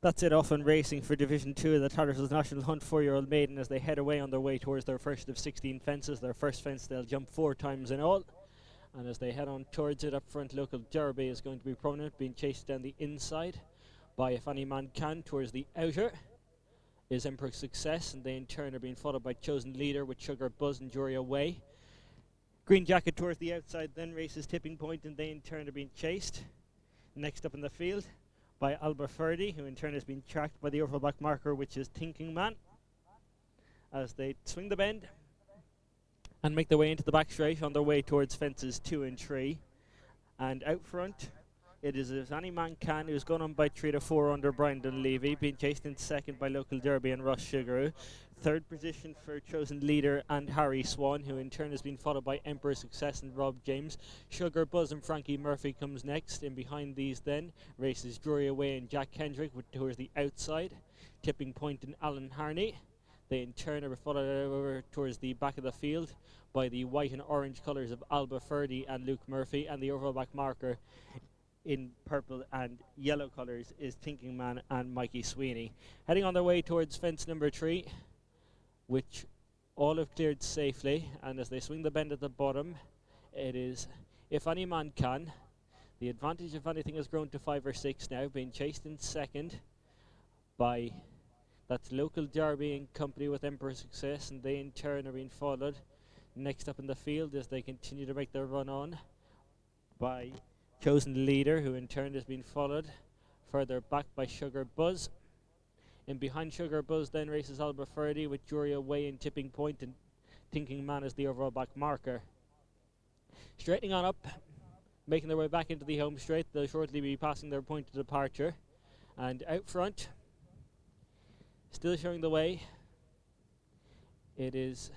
That's it off and racing for Division 2 of the Tattersalls National Hunt 4-year-old maiden as they head away on their way towards their first of 16 fences. Their first fence they'll jump 4 times in all. And as they head on towards it, up front Local Derby is going to be prominent, being chased down the inside by If Any Man Can. Towards the outer is Emperor Success, and they in turn are being followed by Chosen Leader with Sugar Buzz and Jury Away. Green Jacket towards the outside then races Tipping Point, and they in turn are being chased. Next up in the field by Alba Ferdy, who in turn has been tracked by the overall back marker, which is Thinking Man, as they swing the bend and make their way into the back straight on their way towards fences 2 and 3. And out front, it is If Any Man Can, who's gone on by 3 to 4 under Brian Dunleavy, being chased in second by Local Derby and Ross Sugaroo. Third position for Chosen Leader and Harry Swan, who in turn has been followed by Emperor Success and Rob James. Sugar Buzz and Frankie Murphy comes next. In behind these then races Drury Away and Jack Kendrick towards the outside. Tipping Point and Alan Harney. They in turn are followed over towards the back of the field by the white and orange colours of Alba Ferdy and Luke Murphy, and the overall back marker in purple and yellow colours is Thinking Man and Mikey Sweeney. Heading on their way towards fence number 3, which all have cleared safely, and as they swing the bend at the bottom, it is If Any Man Can. The advantage, if anything, has grown to 5 or 6 now, being chased in second by that's Local Derby in company with Emperor Success, and they in turn are being followed next up in the field as they continue to make their run on by Chosen Leader, who in turn has been followed further back by Sugar Buzz. In behind Sugar Buzz then races Alba Ferdy with Jury Away and Tipping Point, and Thinking Man as the overall back marker. Straightening on up, making their way back into the home straight, they'll shortly be passing their point of departure. And out front, still showing the way, it is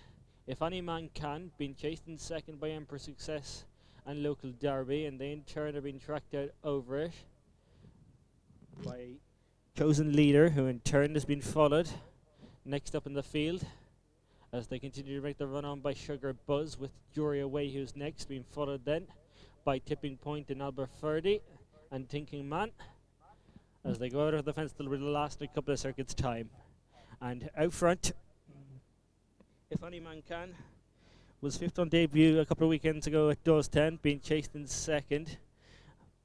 If Any Man Can, being chased in second by Emperor Success and Local Derby, and they in turn are being tracked out over it by Chosen Leader, who in turn has been followed next up in the field as they continue to make the run on by Sugar Buzz with Jury Away, who's next, being followed then by Tipping Point and Albert Ferdy and Thinking Man as they go out of the fence. They'll be the last a couple of circuits time. And out front, If Any Man Can was 5th on debut a couple of weekends ago at Dawes 10, being chased in second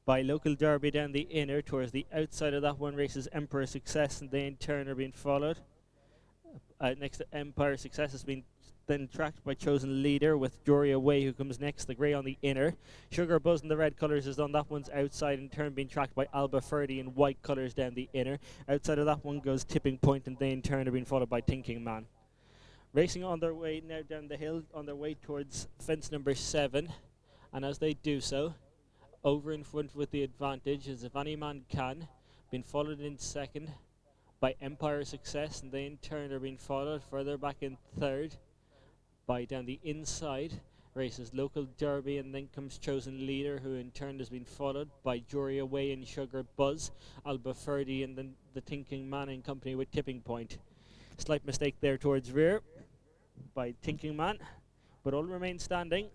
by Local Derby down the inner. Towards the outside of that one races Emperor Success, and they in turn are being followed. Next to Empire Success has been then tracked by Chosen Leader with Jury Away, who comes next, the grey on the inner. Sugar Buzz in the red colours is on that one's outside, in turn being tracked by Alba Ferdy in white colours down the inner. Outside of that one goes Tipping Point, and they in turn are being followed by Thinking Man. Racing on their way now down the hill, on their way towards fence number 7, and as they do so, over in front with the advantage is If Any Man Can, being followed in second by Empire Success, and they in turn are being followed further back in third by down the inside races Local Derby, and then comes Chosen Leader, who in turn has been followed by Jury Away and Sugar Buzz, Alba Ferdy, and then the Thinking Man in company with Tipping Point. Slight mistake there towards rear by Thinking Man, but all remain standing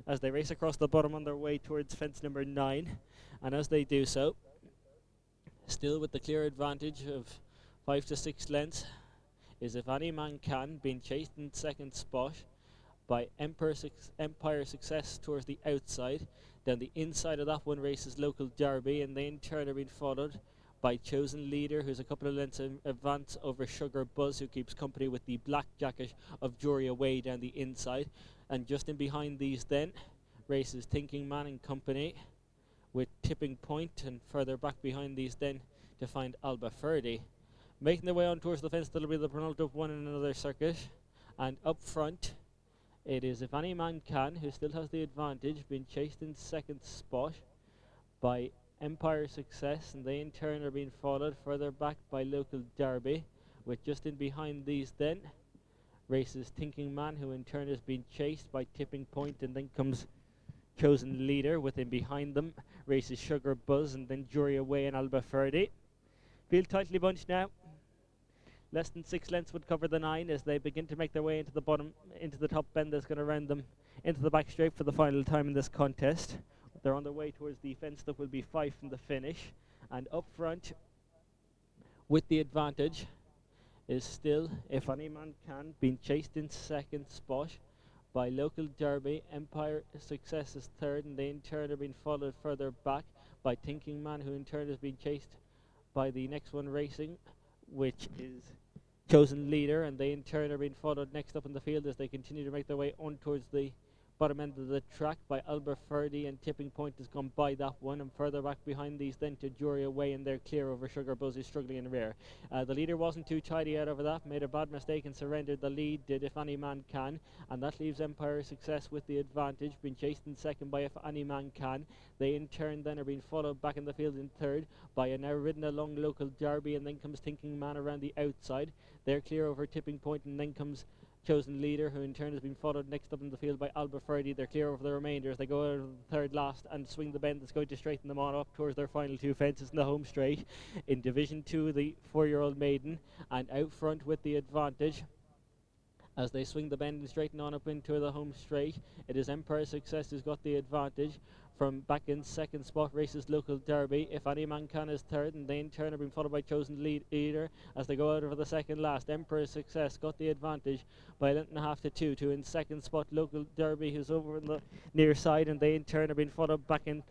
as they race across the bottom on their way towards fence number 9, and as they do so, still with the clear advantage of 5 to 6 lengths, is If Any Man Can, being chased in second spot by Empire Success towards the outside. Down the inside of that one races Local Derby, and they in turn are being followed by Chosen Leader, who's a couple of lengths in advance over Sugar Buzz, who keeps company with the black jacket of Jury Away down the inside. And just in behind these then races Thinking Man and company with Tipping Point, and further back behind these then to find Alba Ferdy. Making their way on towards the fence, that'll be the penultimate one in another circuit. And up front, it is If Any Man Can, who still has the advantage, being chased in second spot by Empire Success, and they in turn are being followed further back by Local Derby, with just in behind these then races Thinking Man, who in turn has been chased by Tipping Point, and then comes Chosen Leader. Within behind them races Sugar Buzz, and then Jury Away and Alba Ferdy. Field tightly bunched now. Less than 6 lengths would cover the 9 as they begin to make their way into the bottom, into the top bend that's going to round them into the back straight for the final time in this contest. They're on their way towards the fence that will be 5 from the finish. And up front, with the advantage is still If Any Man Can, being chased in second spot by Local Derby. Empire Success is third, and they in turn are being followed further back by Thinking Man, who in turn has been chased by the next one racing, which is Chosen Leader, and they in turn are being followed next up in the field as they continue to make their way on towards the bottom end of the track by Alberferdy, and Tipping Point has gone by that one, and further back behind these then to Jury Away, and they're clear over Sugar Buzz, who's struggling in the rear. The leader wasn't too tidy out over that, made a bad mistake and surrendered the lead, did If Any Man Can, and that leaves Empire Success with the advantage, being chased in second by If Any Man Can. They in turn then are being followed back in the field in third by a now ridden along Local Derby, and then comes Thinking Man around the outside. They're clear over Tipping Point, and then comes Chosen Leader, who in turn has been followed next up in the field by Alberferdy. They're clear over the remainder as they go out of the third last and swing the bend that's going to straighten them on up towards their final two fences in the home straight. In Division 2, the 4-year-old maiden, and out front with the advantage as they swing the bend and straighten on up into the home straight. It is Empire Success who's got the advantage. From back in second spot races Local Derby. If Any Man Can is third, and they in turn have been followed by Chosen Leader as they go out over the second last. Emperor Success got the advantage by a length and a half to 2. In second spot Local Derby, who's over on the near side, and they in turn have been followed back in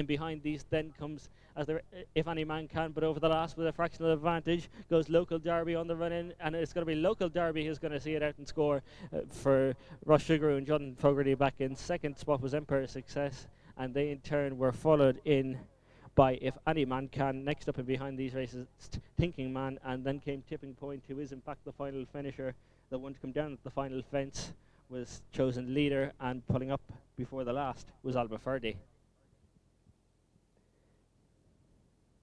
behind these. Then comes as If Any Man Can, but over the last with a fractional advantage goes Local Derby on the run in, and it's going to be Local Derby who's going to see it out and score for Ross Sugaroo and John Fogarty. Back in second spot was Empire Success, and they in turn were followed in by If Any Man Can. Next up and behind these races Thinking Man, and then came Tipping Point, who is in fact the final finisher. The one to come down at the final fence was Chosen Leader, and pulling up before the last was Alberferdy.